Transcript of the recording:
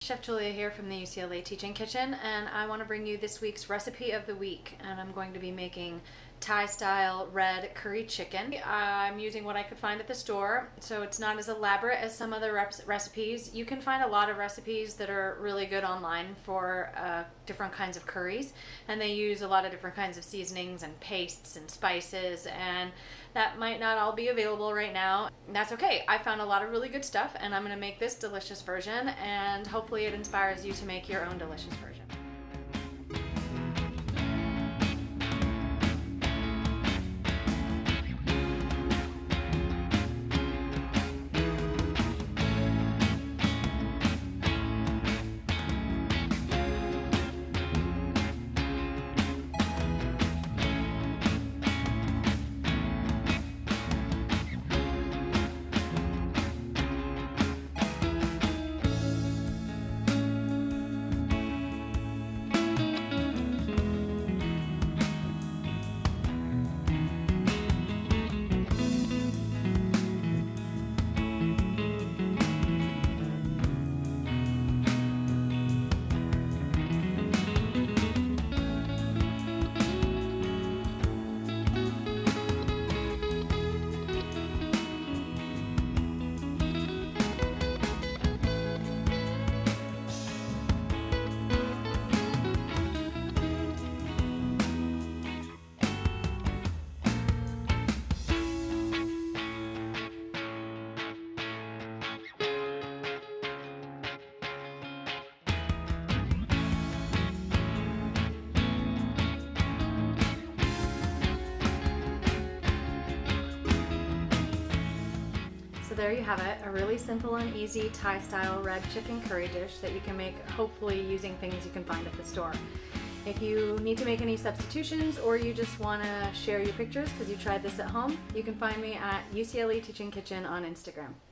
Chef Julia here from the UCLA Teaching Kitchen, and I want to bring you this week's recipe of the week. And I'm going to be making Thai-style red curry chicken. I'm using what I could find at the store, so it's not as elaborate as some other recipes. You can find a lot of recipes that are really good online for different kinds of curries, and they use a lot of different kinds of seasonings and pastes and spices, and that might not all be available right now. That's okay. I found a lot of really good stuff, and I'm going to make this delicious version, and hopefully it inspires you to make your own delicious version. So there you have it, a really simple and easy Thai-style red chicken curry dish that you can make hopefully using things you can find at the store. If you need to make any substitutions or you just want to share your pictures because you tried this at home, you can find me at UCLA Teaching Kitchen on Instagram.